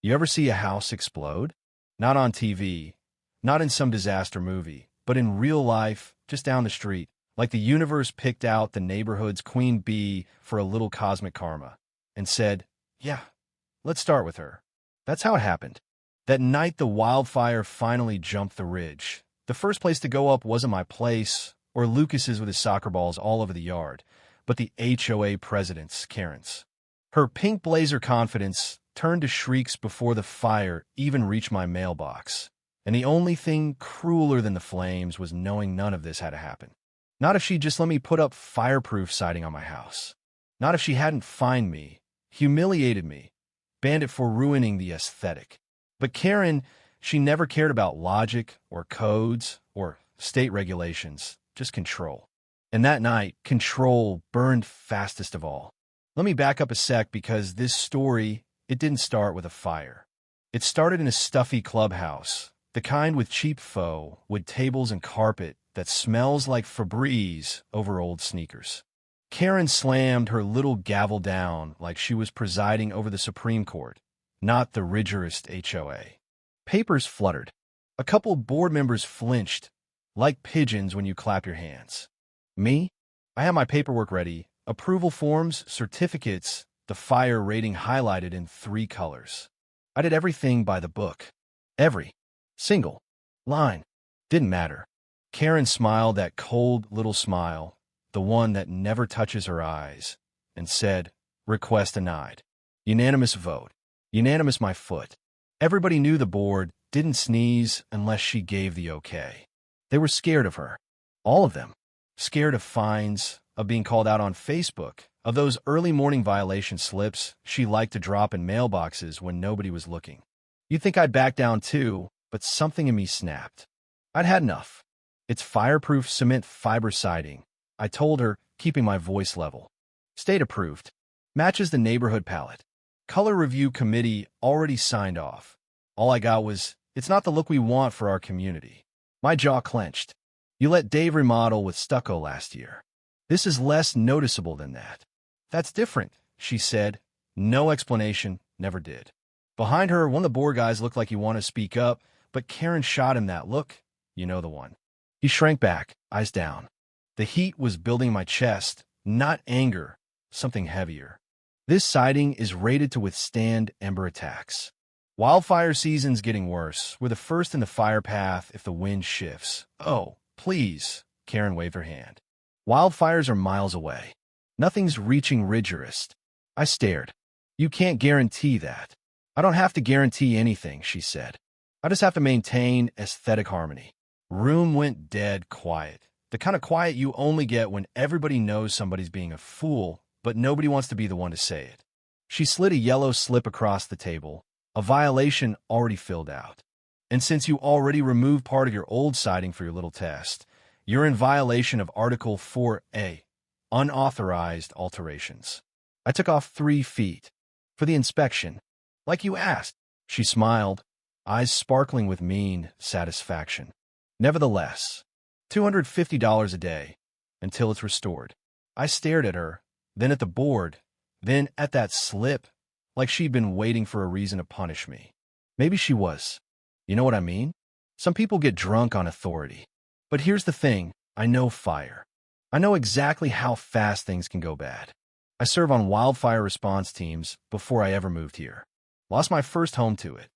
You ever see a house explode? Not on TV, not in some disaster movie, but in real life, just down the street, like the universe picked out the neighborhood's queen bee for a little cosmic karma and said, yeah, let's start with her. That's how it happened. That night the wildfire finally jumped the ridge. The first place to go up wasn't my place or Lucas's with his soccer balls all over the yard, but the HOA president's, Karen's. Her pink blazer confidence turned to shrieks before the fire even reached my mailbox. And the only thing crueler than the flames was knowing none of this had to happen. Not if she'd just let me put up fireproof siding on my house. Not if she hadn't fined me, humiliated me, banned it for ruining the aesthetic. But Karen, she never cared about logic or codes or state regulations, just control. And that night, control burned fastest of all. Let me back up a sec because this story, it didn't start with a fire. It started in a stuffy clubhouse, the kind with cheap faux, wood tables and carpet that smells like Febreze over old sneakers. Karen slammed her little gavel down like she was presiding over the Supreme Court, not the rigorous HOA. Papers fluttered. A couple board members flinched, like pigeons when you clap your hands. Me? I had my paperwork ready, approval forms, certificates, the fire rating highlighted in 3 colors. I did everything by the book. Every single line. Didn't matter. Karen smiled that cold little smile, the one that never touches her eyes, and said, request denied. Unanimous vote. Unanimous my foot. Everybody knew the board didn't sneeze unless she gave the okay. They were scared of her. All of them. Scared of fines, of being called out on Facebook, of those early morning violation slips she liked to drop in mailboxes when nobody was looking. You'd think I'd back down too, but something in me snapped. I'd had enough. It's fireproof cement fiber siding, I told her, keeping my voice level. State approved. Matches the neighborhood palette. Color review committee already signed off. All I got was, it's not the look we want for our community. My jaw clenched. You let Dave remodel with stucco last year. This is less noticeable than that. That's different, she said. No explanation, never did. Behind her, one of the board guys looked like he wanted to speak up, but Karen shot him that look. You know the one. He shrank back, eyes down. The heat was building in my chest, not anger, something heavier. This siding is rated to withstand ember attacks. Wildfire season's getting worse. We're the first in the fire path if the wind shifts. Oh, please, Karen waved her hand. Wildfires are miles away. Nothing's reaching Ridgerist. I stared. You can't guarantee that. I don't have to guarantee anything, she said. I just have to maintain aesthetic harmony. Room went dead quiet. The kind of quiet you only get when everybody knows somebody's being a fool, but nobody wants to be the one to say it. She slid a yellow slip across the table, a violation already filled out. And since you already removed part of your old siding for your little test, you're in violation of Article 4A, unauthorized alterations. I took off 3 feet. For the inspection. Like you asked. She smiled, eyes sparkling with mean satisfaction. Nevertheless, $250 a day, until it's restored. I stared at her, then at the board, then at that slip, like she'd been waiting for a reason to punish me. Maybe she was. You know what I mean? Some people get drunk on authority. But here's the thing, I know fire. I know exactly how fast things can go bad. I serve on wildfire response teams before I ever moved here. Lost my first home to it.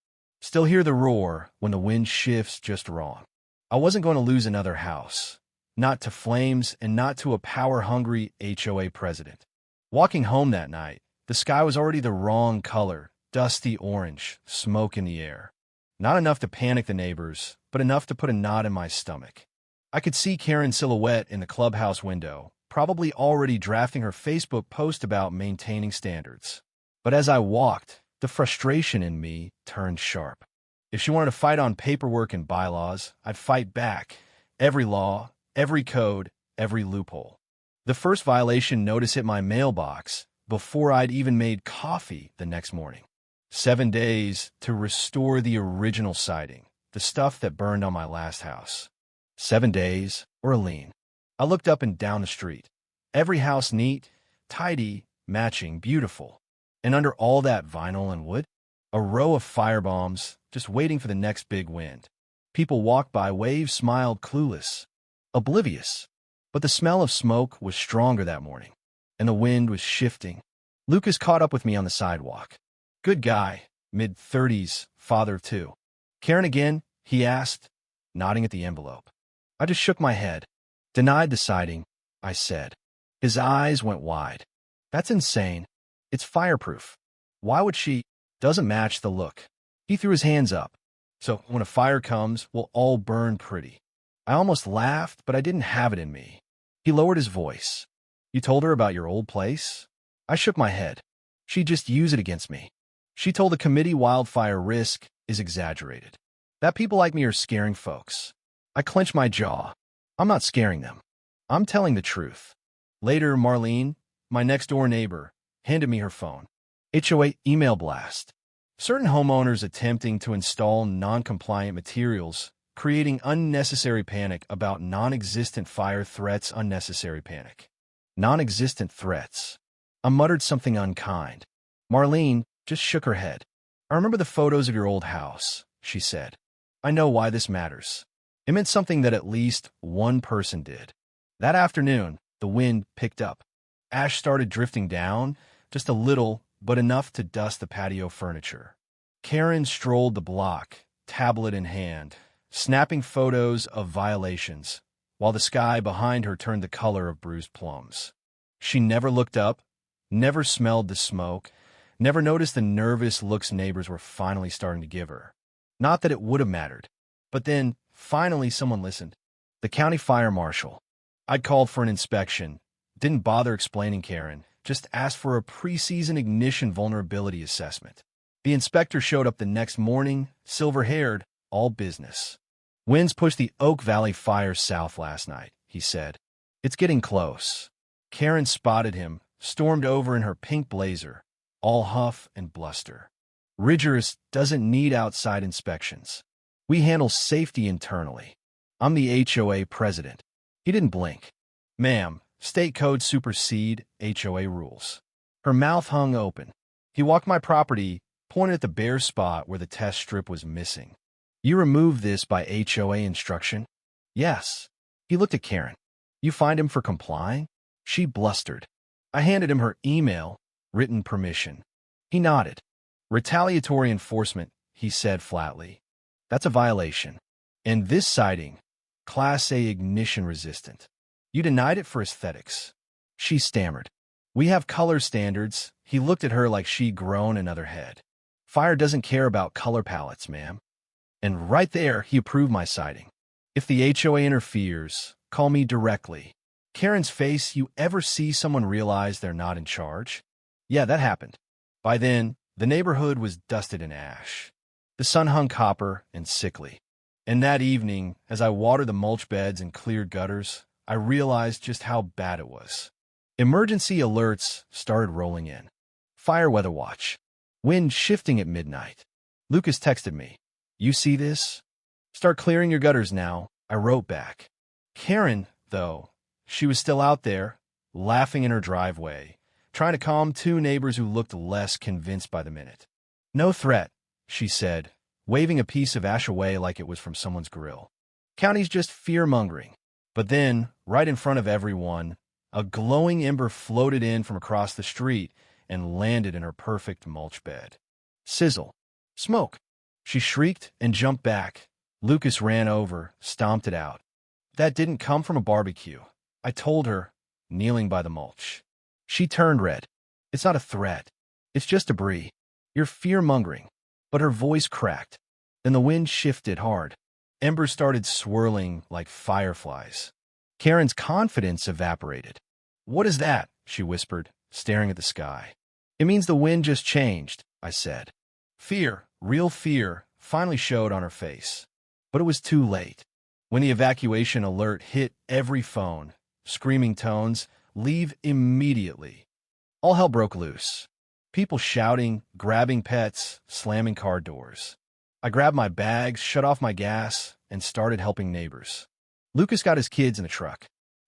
Still hear the roar when the wind shifts just wrong. I wasn't going to lose another house. Not to flames and not to a power-hungry HOA president. Walking home that night, the sky was already the wrong color, dusty orange, smoke in the air. Not enough to panic the neighbors, but enough to put a knot in my stomach. I could see Karen's silhouette in the clubhouse window, probably already drafting her Facebook post about maintaining standards. But as I walked, the frustration in me turned sharp. If she wanted to fight on paperwork and bylaws, I'd fight back. Every law, every code, every loophole. The first violation notice hit my mailbox before I'd even made coffee the next morning. 7 days to restore the original siding, the stuff that burned on my last house. 7 days or a lien. I looked up and down the street. Every house neat, tidy, matching, beautiful. And under all that vinyl and wood, A row of firebombs, just waiting for the next big wind. People walked by, waves smiled, clueless, oblivious. But the smell of smoke was stronger that morning, and the wind was shifting. Lucas caught up with me on the sidewalk. Good guy, mid-30s, father of two. Karen again? He asked, nodding at the envelope. I just shook my head. Denied the sighting, I said. His eyes went wide. That's insane. It's fireproof. Why would she? Doesn't match the look. He threw his hands up. So when a fire comes, we'll all burn pretty. I almost laughed, but I didn't have it in me. He lowered his voice. You told her about your old place? I shook my head. She'd just use it against me. She told the committee wildfire risk is exaggerated. That people like me are scaring folks. I clenched my jaw. I'm not scaring them. I'm telling the truth. Later, Marlene, my next-door neighbor, handed me her phone. HOA email blast. Certain homeowners attempting to install non-compliant materials, creating unnecessary panic about non-existent fire threats. Unnecessary panic. Non-existent threats. I muttered something unkind. Marlene just shook her head. I remember the photos of your old house, she said. I know why this matters. It meant something that at least one person did. That afternoon, the wind picked up. Ash started drifting down, just a little, but enough to dust the patio furniture. Karen strolled the block, tablet in hand, snapping photos of violations, while the sky behind her turned the color of bruised plums. She never looked up, never smelled the smoke, never noticed the nervous looks neighbors were finally starting to give her. Not that it would have mattered. But then, finally, someone listened. The county fire marshal. I'd called for an inspection. Didn't bother explaining Karen. Just asked for a pre-season ignition vulnerability assessment. The inspector showed up the next morning, silver-haired, all business. Winds pushed the Oak Valley fire south last night, he said. It's getting close. Karen spotted him, stormed over in her pink blazer, all huff and bluster. Ridgers doesn't need outside inspections. We handle safety internally. I'm the HOA president. He didn't blink. Ma'am, state codes supersede HOA rules. Her mouth hung open. He walked my property, pointed at the bare spot where the test strip was missing. You removed this by HOA instruction? Yes. He looked at Karen. You fined him for complying? She blustered. I handed him her email, written permission. He nodded. Retaliatory enforcement, he said flatly. That's a violation. And this sighting, Class A ignition resistant. You denied it for aesthetics. She stammered. We have color standards. He looked at her like she'd grown another head. Fire doesn't care about color palettes, ma'am. And right there, he approved my sighting. If the HOA interferes, call me directly. Karen's face, you ever see someone realize they're not in charge? Yeah, that happened. By then, the neighborhood was dusted in ash. The sun hung copper and sickly. And that evening, as I watered the mulch beds and cleared gutters, I realized just how bad it was. Emergency alerts started rolling in. Fire weather watch. Wind shifting at midnight. Lucas texted me. You see this? Start clearing your gutters now, I wrote back. Karen, though, she was still out there, laughing in her driveway, trying to calm two neighbors who looked less convinced by the minute. No threat, she said, waving a piece of ash away like it was from someone's grill. County's just fear-mongering. But then, right in front of everyone, a glowing ember floated in from across the street and landed in her perfect mulch bed. Sizzle. Smoke. She shrieked and jumped back. Lucas ran over, stomped it out. That didn't come from a barbecue, I told her, kneeling by the mulch. She turned red. It's not a threat. It's just debris. You're fear-mongering. But her voice cracked. Then the wind shifted hard. Embers started swirling like fireflies. Karen's confidence evaporated. What is that? She whispered, staring at the sky. It means the wind just changed, I said. Fear, real fear, finally showed on her face. But it was too late. When the evacuation alert hit every phone, screaming tones, leave immediately. All hell broke loose. People shouting, grabbing pets, slamming car doors. I grabbed my bags, shut off my gas, and started helping neighbors. Lucas got his kids in the truck.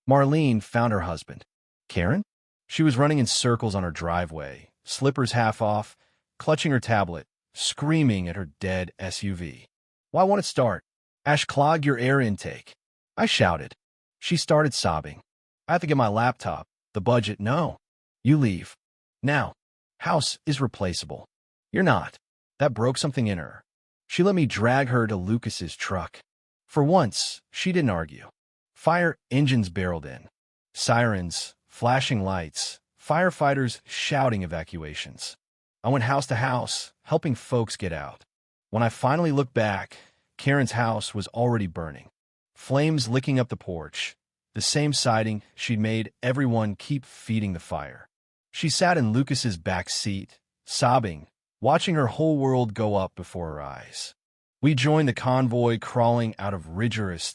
Marlene found her husband. Karen? She was running in circles on her driveway, slippers half off, clutching her tablet, screaming at her dead SUV. Why won't it start? Ash clogged your air intake. I shouted. She started sobbing. I have to get my laptop. The budget, no. You leave. Now. House is replaceable. You're not. That broke something in her. She let me drag her to Lucas's truck. For once, she didn't argue. Fire engines barreled in. Sirens, flashing lights, firefighters shouting evacuations. I went house to house, helping folks get out. When I finally looked back, Karen's house was already burning. Flames licking up the porch. The same siding she'd made everyone keep feeding the fire. She sat in Lucas's back seat, sobbing, watching her whole world go up before her eyes. We joined the convoy crawling out of rigorous,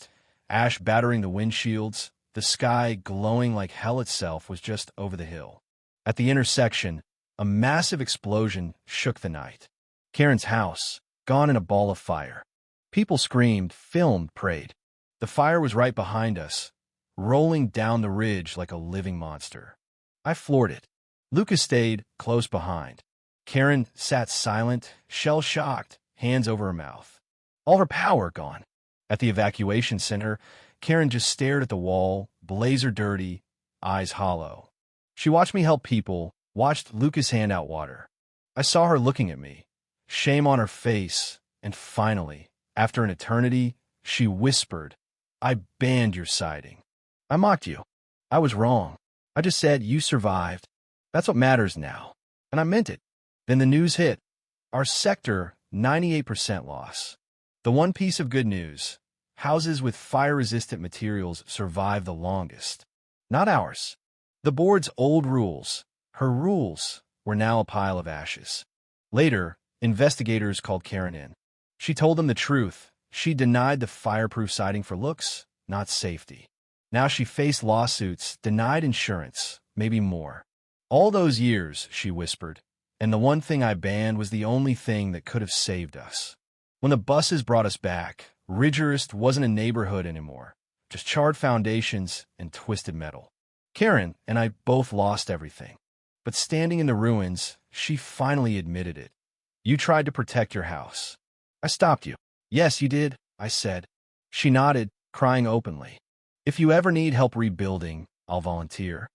ash battering the windshields. The sky, glowing like hell itself, was just over the hill. At the intersection, a massive explosion shook the night. Karen's house, gone in a ball of fire. People screamed, filmed, prayed. The fire was right behind us, rolling down the ridge like a living monster. I floored it. Lucas stayed close behind. Karen sat silent, shell-shocked, hands over her mouth. All her power gone. At the evacuation center, Karen just stared at the wall, blazer dirty, eyes hollow. She watched me help people, watched Lucas hand out water. I saw her looking at me, shame on her face, and finally, after an eternity, she whispered, I banned your siding. I mocked you. I was wrong. I just said you survived. That's what matters now. And I meant it. Then the news hit. Our sector, 98% loss. The one piece of good news, houses with fire-resistant materials survive the longest. Not ours. The board's old rules, her rules, were now a pile of ashes. Later, investigators called Karen in. She told them the truth. She denied the fireproof siding for looks, not safety. Now she faced lawsuits, denied insurance, maybe more. All those years, she whispered, and the one thing I banned was the only thing that could have saved us. When the buses brought us back, Ridgerist wasn't a neighborhood anymore, just charred foundations and twisted metal. Karen and I both lost everything. But standing in the ruins, she finally admitted it. You tried to protect your house. I stopped you. Yes, you did, I said. She nodded, crying openly. If you ever need help rebuilding, I'll volunteer.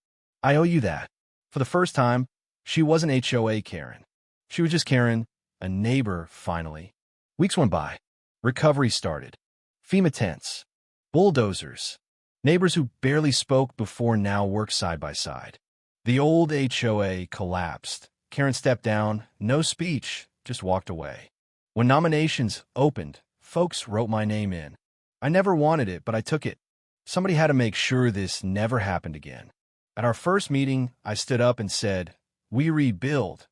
I owe you that. For the first time, she wasn't HOA Karen. She was just Karen, a neighbor, finally. Weeks went by. Recovery started. FEMA tents. Bulldozers. Neighbors who barely spoke before now work side by side. The old HOA collapsed. Karen stepped down, no speech, just walked away. When nominations opened, folks wrote my name in. I never wanted it, but I took it. Somebody had to make sure this never happened again. At our first meeting, I stood up and said, we rebuild.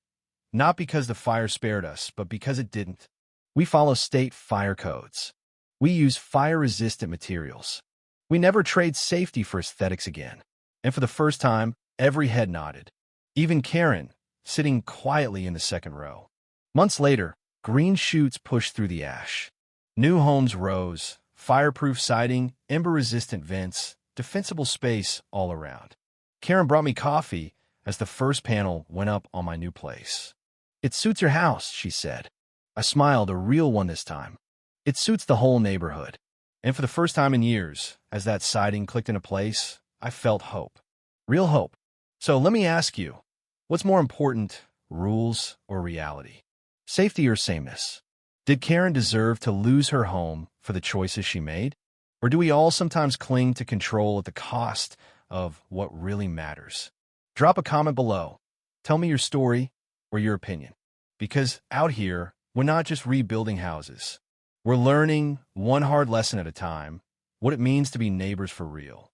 Not because the fire spared us, but because it didn't. We follow state fire codes. We use fire-resistant materials. We never trade safety for aesthetics again. And for the first time, every head nodded. Even Karen, sitting quietly in the second row. Months later, green shoots pushed through the ash. New homes rose, fireproof siding, ember-resistant vents, defensible space all around. Karen brought me coffee as the first panel went up on my new place. It suits your house, she said. I smiled, a real one this time. It suits the whole neighborhood. And for the first time in years, as that siding clicked into place, I felt hope. Real hope. So let me ask you, what's more important, rules or reality? Safety or sameness? Did Karen deserve to lose her home for the choices she made? Or do we all sometimes cling to control at the cost of what really matters? Drop a comment below. Tell me your story or your opinion. Because out here, we're not just rebuilding houses. We're learning, one hard lesson at a time, what it means to be neighbors for real.